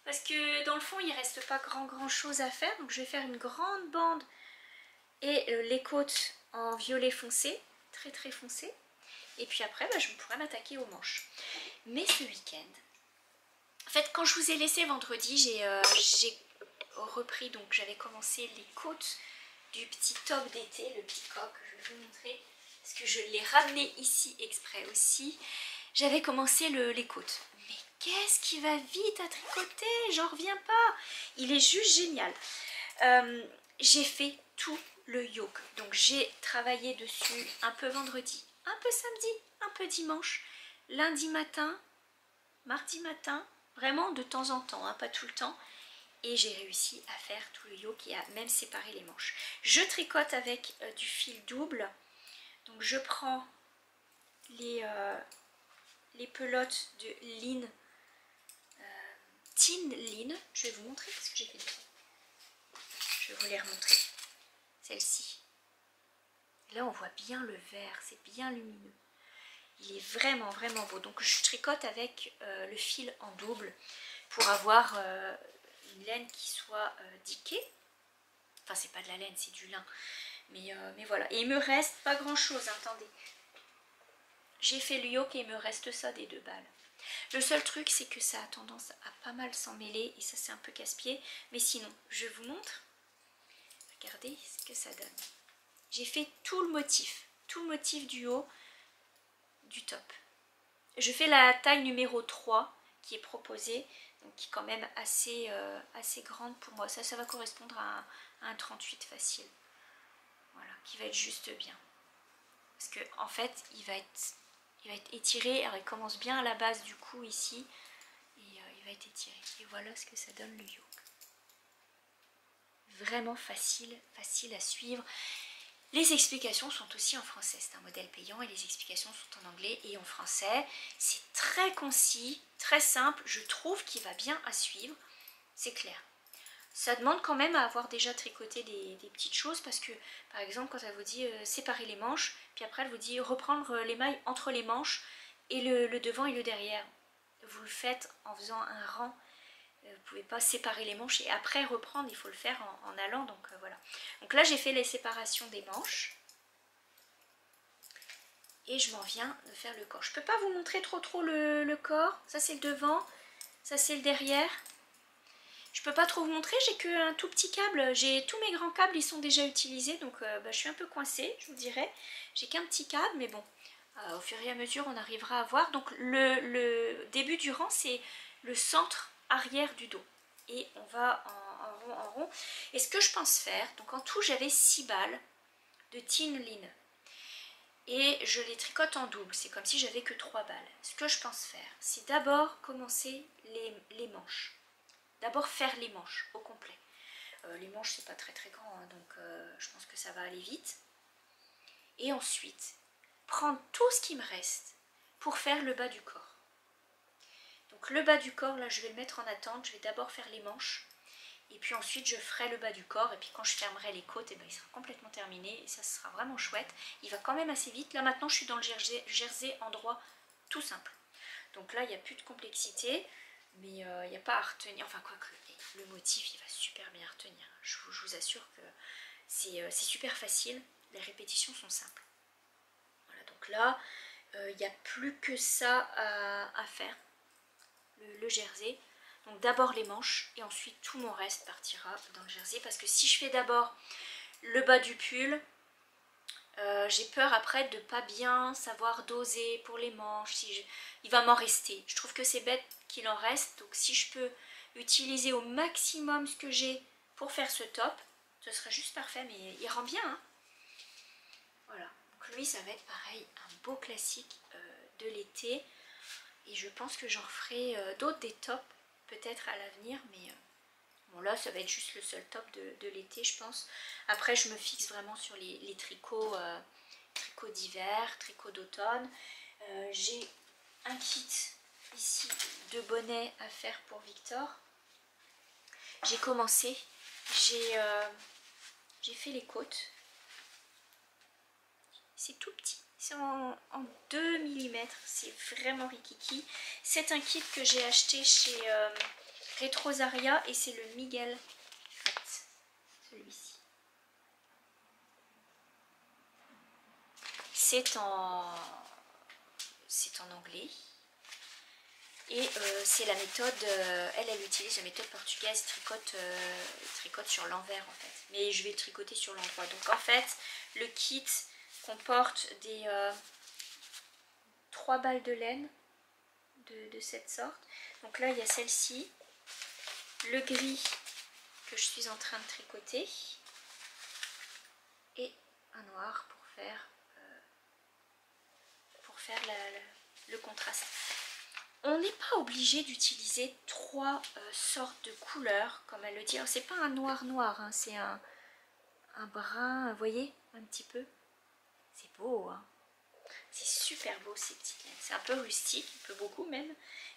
parce que dans le fond, il reste pas grand chose à faire. Donc je vais faire une grande bande et les côtes en violet foncé, très foncé. Et puis après, je pourrais m'attaquer aux manches. Mais ce week-end, en fait, quand je vous ai laissé vendredi, j'ai repris, donc j'avais commencé les côtes du petit top d'été, le peacock, je vais vous montrer, parce que je l'ai ramené ici exprès aussi. J'avais commencé les côtes. Mais qu'est-ce qui va vite à tricoter, j'en reviens pas. Il est juste génial. J'ai fait tout le yoke, donc j'ai travaillé dessus un peu vendredi, un peu samedi, un peu dimanche, lundi matin, mardi matin, vraiment de temps en temps, hein, pas tout le temps. Et j'ai réussi à faire tout le yoke et à même séparer les manches. Je tricote avec du fil double. Donc je prends les pelotes de Line, Tin Line. Je vais vous montrer ce que j'ai fait dessus. Je vais vous les remontrer. Celle-ci. Là on voit bien le vert, c'est bien lumineux. Il est vraiment beau. Donc je tricote avec le fil en double pour avoir une laine qui soit diquée. Enfin c'est pas de la laine, c'est du lin. Mais voilà. Et il me reste pas grand chose, attendez. J'ai fait le yoke et il me reste ça des 2 balles. Le seul truc c'est que ça a tendance à pas mal s'emmêler et ça c'est un peu casse-pied. Mais sinon, je vous montre. Regardez ce que ça donne. J'ai fait tout le motif du haut du top. Je fais la taille numéro 3 qui est proposée, donc qui est quand même assez grande pour moi. Ça va correspondre à un 38 facile. Voilà, qui va être juste bien. Parce que en fait, il va être étiré. Alors il commence bien à la base du cou ici. Et il va être étiré. Et voilà ce que ça donne le yoke. Vraiment facile à suivre. Les explications sont aussi en français, c'est un modèle payant et les explications sont en anglais et en français. C'est très concis, très simple, je trouve qu'il va bien à suivre, c'est clair. Ça demande quand même à avoir déjà tricoté des petites choses parce que par exemple quand elle vous dit séparer les manches, puis après elle vous dit reprendre les mailles entre les manches et le devant et le derrière. Vous le faites en faisant un rang. Vous ne pouvez pas séparer les manches et après reprendre, il faut le faire en allant, donc voilà. Donc là j'ai fait les séparations des manches et je m'en viens de faire le corps. Je ne peux pas vous montrer trop le corps, ça c'est le devant, ça c'est le derrière. Je ne peux pas trop vous montrer, j'ai qu'un tout petit câble, tous mes grands câbles ils sont déjà utilisés, donc je suis un peu coincée, je vous dirais. J'ai qu'un petit câble, mais bon, au fur et à mesure on arrivera à voir. Donc le début du rang c'est le centre arrière du dos et on va en rond. Et ce que je pense faire, donc en tout j'avais 6 balles de Tin Line et je les tricote en double, c'est comme si j'avais que 3 balles. Ce que je pense faire, c'est d'abord commencer les manches, d'abord faire les manches au complet. Les manches c'est pas très grand, hein, donc je pense que ça va aller vite. Et ensuite prendre tout ce qui me reste pour faire le bas du corps. Donc le bas du corps, là je vais le mettre en attente, je vais d'abord faire les manches et puis ensuite je ferai le bas du corps et puis quand je fermerai les côtes, il sera complètement terminé et ça sera vraiment chouette. Il va quand même assez vite, là maintenant je suis dans le jersey en droit tout simple. Donc là il n'y a plus de complexité, mais il n'y a pas à retenir, enfin quoi que le motif il va super bien retenir. Je vous assure que c'est super facile, les répétitions sont simples. Voilà, donc là il n'y a plus que ça à faire. Le jersey, donc d'abord les manches et ensuite tout mon reste partira dans le jersey parce que si je fais d'abord le bas du pull, J'ai peur après de pas bien savoir doser pour les manches. Il va m'en rester. Je trouve que c'est bête qu'il en reste. Donc si je peux utiliser au maximum ce que j'ai pour faire ce top, ce serait juste parfait. Mais il rend bien, hein. Voilà. Donc lui, ça va être pareil, un beau classique de l'été. Et je pense que j'en ferai d'autres des tops peut-être à l'avenir. Mais bon, là, ça va être juste le seul top de l'été, je pense. Après, je me fixe vraiment sur les tricots, tricots d'hiver, tricots d'automne. J'ai un kit ici de bonnets à faire pour Victor. J'ai commencé, j'ai fait les côtes. C'est tout petit, c'est en 2 mm, c'est vraiment rikiki. C'est un kit que j'ai acheté chez Retrosaria et c'est le Miguel Hat, celui-ci. C'est en anglais. Et c'est la méthode, elle utilise la méthode portugaise, tricote sur l'envers en fait. Mais je vais le tricoter sur l'endroit. Donc en fait, le kit comporte des 3 balles de laine de cette sorte. Donc là, il y a celle-ci, le gris que je suis en train de tricoter et un noir pour faire le contraste. On n'est pas obligé d'utiliser 3 sortes de couleurs, comme elle le dit. C'est pas un noir noir, hein, c'est un brun, vous voyez, un petit peu. C'est beau, hein. C'est super beau ces petites laines. C'est un peu rustique, un peu beaucoup même,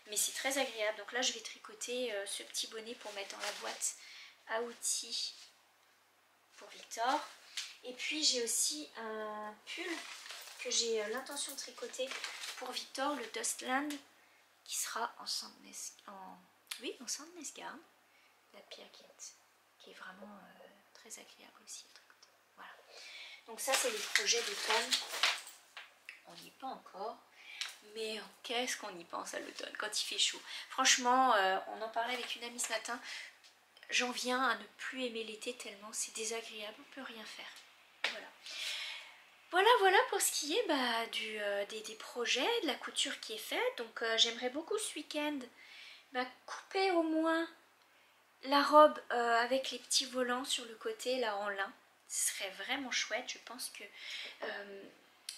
mais c'est très agréable. Donc là, je vais tricoter ce petit bonnet pour mettre dans la boîte à outils pour Victor. Et puis j'ai aussi un pull que j'ai l'intention de tricoter pour Victor, le Dustland, qui sera en Sandnesgarn, la piaquette, qui est vraiment très agréable aussi à tricoter. Voilà. Donc ça, c'est les projets d'automne. On n'y est pas encore, mais qu'est-ce qu'on y pense à l'automne quand il fait chaud. Franchement, on en parlait avec une amie ce matin, j'en viens à ne plus aimer l'été tellement c'est désagréable, on ne peut rien faire. Voilà pour ce qui est des projets, de la couture qui est faite. Donc j'aimerais beaucoup ce week-end couper au moins la robe avec les petits volants sur le côté là en lin. Ce serait vraiment chouette. Je pense que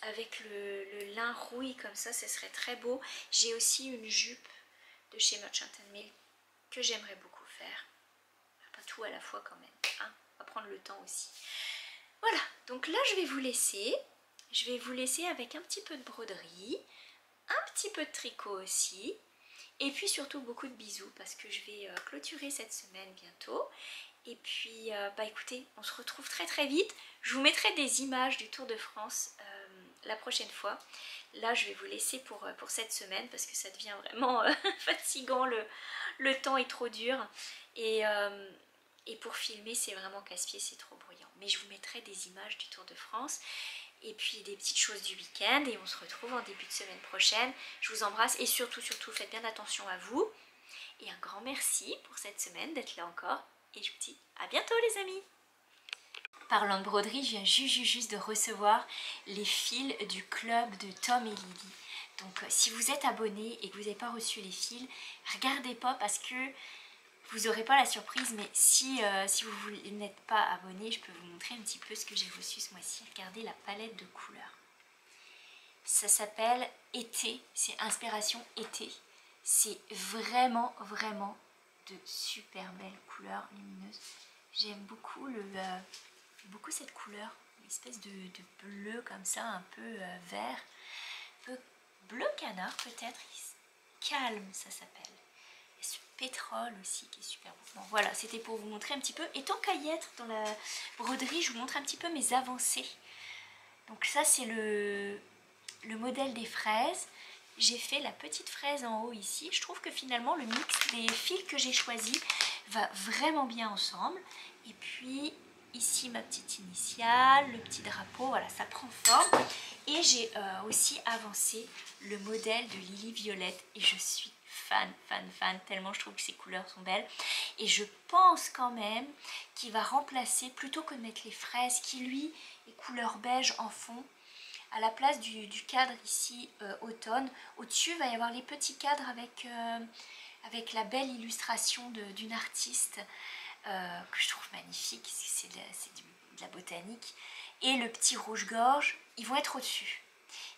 avec le lin rouille comme ça, ce serait très beau. J'ai aussi une jupe de chez Merchant & Mill que j'aimerais beaucoup faire. Pas tout à la fois quand même, hein. On va prendre le temps aussi. Voilà, donc là je vais vous laisser. Je vais vous laisser avec un petit peu de broderie, un petit peu de tricot aussi. Et puis surtout beaucoup de bisous parce que je vais clôturer cette semaine bientôt. Et puis écoutez, on se retrouve très très vite. Je vous mettrai des images du Tour de France la prochaine fois. Là je vais vous laisser pour cette semaine parce que ça devient vraiment fatigant, le temps est trop dur. Et pour filmer c'est vraiment casse-pied, c'est trop bruyant. Mais je vous mettrai des images du Tour de France. Et puis des petites choses du week-end. Et on se retrouve en début de semaine prochaine. Je vous embrasse et surtout faites bien attention à vous. Et un grand merci pour cette semaine d'être là encore. Et je vous dis à bientôt les amis. Parlant de broderie, je viens juste de recevoir les fils du club de Tom et Lily. Donc si vous êtes abonné et que vous n'avez pas reçu les fils, regardez pas parce que vous n'aurez pas la surprise. Mais si vous n'êtes pas abonné, je peux vous montrer un petit peu ce que j'ai reçu ce mois-ci. Regardez la palette de couleurs. Ça s'appelle Été, c'est inspiration été. C'est vraiment de super belles couleurs lumineuses. J'aime beaucoup cette couleur, une espèce de bleu comme ça, un peu vert, un peu bleu canard peut-être. Calme, ça s'appelle. Et ce pétrole aussi qui est super beau. Bon, voilà, c'était pour vous montrer un petit peu. Et tant qu'à y être dans la broderie, je vous montre un petit peu mes avancées. Donc ça c'est le modèle des fraises. J'ai fait la petite fraise en haut ici. Je trouve que finalement le mix des fils que j'ai choisi va vraiment bien ensemble. Et puis ici ma petite initiale, le petit drapeau, voilà, ça prend forme. Et j'ai aussi avancé le modèle de Lily Violette et je suis fan, tellement je trouve que ces couleurs sont belles. Et je pense quand même qu'il va remplacer, plutôt que de mettre les fraises qui lui est couleur beige en fond, à la place du cadre ici automne, au-dessus il va y avoir les petits cadres avec la belle illustration d'une artiste que je trouve magnifique, c'est de la botanique, et le petit rouge-gorge, ils vont être au-dessus.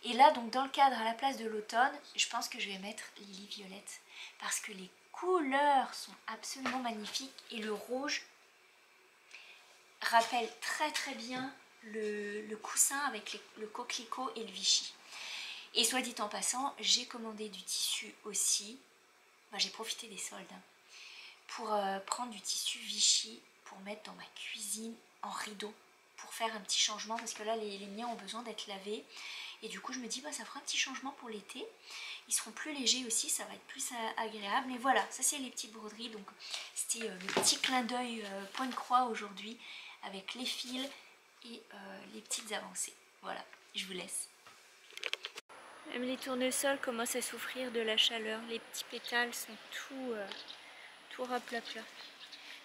Et là, donc dans le cadre, à la place de l'automne, je pense que je vais mettre Lily Violette, parce que les couleurs sont absolument magnifiques, et le rouge rappelle très bien le coussin avec le coquelicot et le Vichy. Et soit dit en passant, j'ai commandé du tissu aussi, enfin, j'ai profité des soldes, hein, pour prendre du tissu Vichy pour mettre dans ma cuisine en rideau, pour faire un petit changement, parce que là les miens ont besoin d'être lavés, et du coup je me dis bah, ça fera un petit changement pour l'été, ils seront plus légers aussi, ça va être plus agréable. Et voilà, ça c'est les petites broderies, donc c'était le petit clin d'œil point de croix aujourd'hui, avec les fils et les petites avancées. Voilà, je vous laisse. Même les tournesols commencent à souffrir de la chaleur, les petits pétales sont tout raplapla.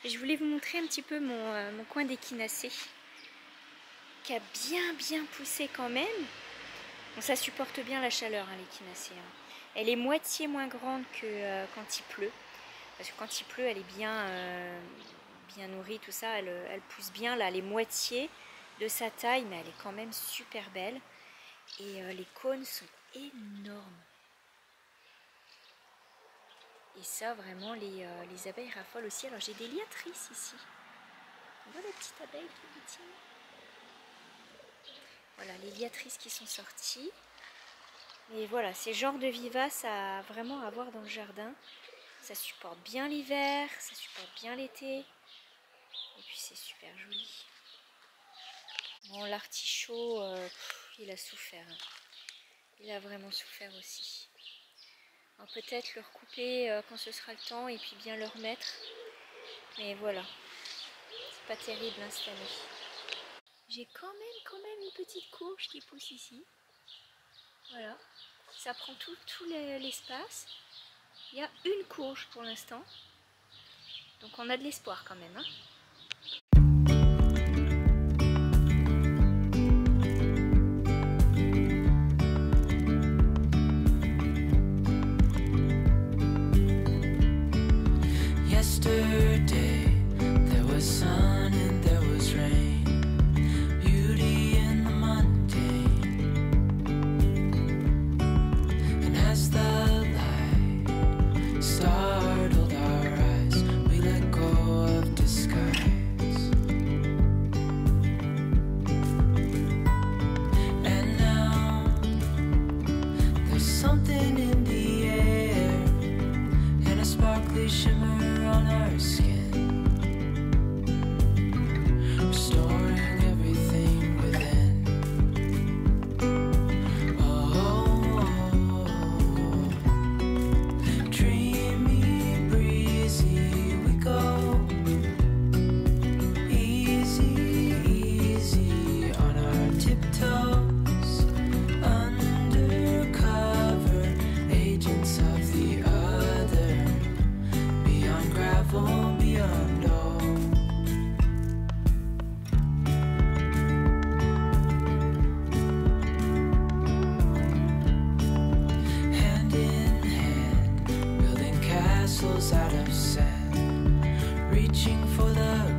Et je voulais vous montrer un petit peu mon coin d'échinacée, qui a bien poussé quand même. Bon, ça supporte bien la chaleur, hein, l'échinacée. Hein. Elle est moitié moins grande que quand il pleut. Parce que quand il pleut, elle est bien nourrie, tout ça. Elle pousse bien. Là, elle est moitié de sa taille, mais elle est quand même super belle. Et les cônes sont énormes. Et ça, vraiment, les abeilles raffolent aussi. Alors, j'ai des liatrices ici. On voit la petite abeille qui butine. Voilà, les liatrices qui sont sorties. Et voilà, c'est le genre de vivaces à vraiment avoir dans le jardin. Ça supporte bien l'hiver, ça supporte bien l'été. Et puis, c'est super joli. Bon, l'artichaut, il a souffert. Hein. Il a vraiment souffert aussi. Alors peut-être le recouper quand ce sera le temps et puis bien le remettre. Mais voilà, c'est pas terrible hein, cette année. J'ai quand même une petite courge qui pousse ici. Voilà, ça prend tout l'espace. Il y a une courge pour l'instant. Donc on a de l'espoir quand même. Hein. Out of sand, reaching for the